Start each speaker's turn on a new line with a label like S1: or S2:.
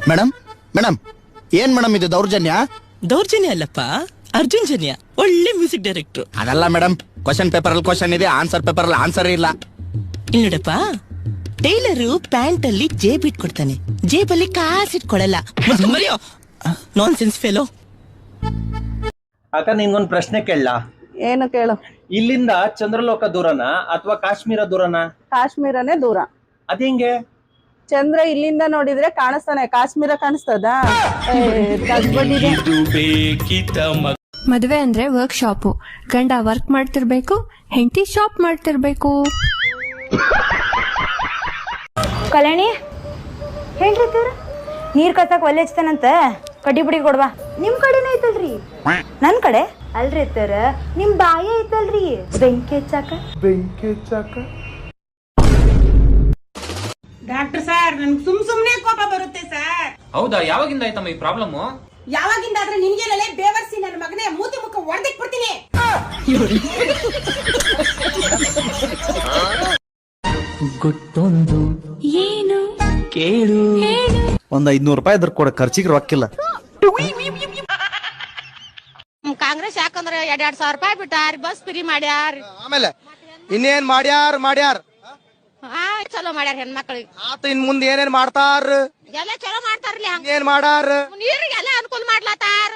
S1: Madam madam ಏನ್ madam ಇದು ದೌರ್ಜನ್ಯ?
S2: ದೌರ್ಜನ್ಯ ಅಲ್ಲಪ್ಪ, ಅರ್ಜುನ್ ಜನ್ಯ. ಒಳ್ಳೆ ಮ್ಯೂಸಿಕ್ ಡೈರೆಕ್ಟರ್.
S1: ಅದಲ್ಲ ಮೇಡಮ್, ಕ್ವಶನ್ ಪೇಪರ್ ಅಲ್ಲಿ ಕ್ವಶನ್ ಇದೆ, ಆನ್ಸರ್ ಪೇಪರ್ ಅಲ್ಲಿ ಆನ್ಸರ್ ಇಲ್ಲ.
S2: ಇಲ್ಲಿ ನೋಡಪ್ಪ, ಟೈಲರು ಪ್ಯಾಂಟ್ ಅಲ್ಲಿ ಜೇಬ್ ಇಟ್ಕೊಡ್ತಾನೆ, ಜೇಬಲ್ಲಿ ಕಾಸಿಟ್ಕೊಳಲ್ಲ. ಮರಿಯೋ ನಾನ್ ಸೆನ್ಸ್ ಫೆಲೋ.
S3: ಅಕ್ಕ ನಿನ್ಗೊಂದ್ ಪ್ರಶ್ನೆ ಕೇಳಲಾ?
S4: ಏನು ಕೇಳು.
S3: ಇಲ್ಲಿಂದ ಚಂದ್ರಲೋಕ ದೂರನಾ ಅಥವಾ ಕಾಶ್ಮೀರ ದೂರನಾ?
S4: ಕಾಶ್ಮೀರನೇ ದೂರ.
S3: ಅದೇಂಗೆ?
S4: ಚಂದ್ರ ಇಲ್ಲಿಂದ ನೋಡಿದ್ರೆ ಕಾಣಿಸ್ತಾನೆ, ಕಾಶ್ಮೀರ ಕಾಣಿಸ್ತದ?
S5: ಮದುವೆ ಅಂದ್ರೆ ವರ್ಕ್ ಶಾಪು. ಗಂಡ ವರ್ಕ್ ಮಾಡ್ತಿರ್ಬೇಕು, ಹೆಂಡತಿ ಶಾಪ್ ಮಾಡ್ತಿರ್ಬೇಕು.
S6: ಕಲ್ಯಾಣಿ ಹೇಳ್ರಿ ನೀರ್ ಕಸಕ್ ಒಲ್ಲೆ ಹಚ್ತಾನಂತ ಕಡ್ಡಿ ಬುಡಿ ಕೊಡ್ವಾ. ನಿಮ್ ಕಡೆನೇ ಐತಲ್ರಿ? ನನ್ ಕಡೆ ಅಲ್ರಿ ತರ ನಿಮ್ ಬಾಯ ಐತಲ್ರಿ ಬೆಂಕಿ ಹಚ್ಚಾಕ.
S7: ಡಾಕ್ಟರ್ ಸರ್, ನನ್ಗೆ ಸುಮ್ನೆ ಕೋಪ ಬರುತ್ತೆ ಸರ್.
S8: ಹೌದಾ? ಯಾವಾಗಿಂದ ಆಯ್ತಮ್ಮ ಈ ಪ್ರಾಬ್ಲಮ್?
S7: ಯಾವಾಗಿಂದ ಆದ್ರೆ ನಿನ್ಗೇನಲ್ಲೇ ಬೇವರ್ಸಿ ನನ್ನ ಮಗನೇ ಮೂತಿ ಮುಖ ಹೊಡೆದಿಟ್ಬಿಡ್ತೀನಿ.
S2: ಗೊತ್ತೊಂದು
S5: ಏನು
S2: ಕೇಳು.
S1: ಒಂದ್ 500 ರೂಪಾಯಿ ಇದ್ರ ಕೊಡ, ಖರ್ಚಿಗೆ ರೊಕ್ಕಿಲ್ಲ.
S7: ಕಾಂಗ್ರೆಸ್ ಯಾಕಂದ್ರೆ 2,000 ರೂಪಾಯಿ ಬಿಟ್ಟಾರ, ಬಸ್ ಫ್ರೀ ಮಾಡ್ಯಾರ.
S1: ಆಮೇಲೆ ಇನ್ನೇನ್ ಮಾಡ್ಯಾರ
S7: ಚಲೋ ಮಾಡ್ಯಾರ ಹೆಣ್ಮಕ್ಳಿಗೆ.
S1: ಆತ ಇನ್ ಮುಂದೆ ಏನೇನ್ ಮಾಡ್ತಾರ?
S7: ಎಲ್ಲ ಚಲೋ ಮಾಡ್ತಾರ್ಲಿ.
S1: ಏನ್ ಮಾಡಾರ?
S7: ನೀರಿಗೆ ಎಲ್ಲ ಅನುಕೂಲ ಮಾಡ್ಲತ್ತಾರ.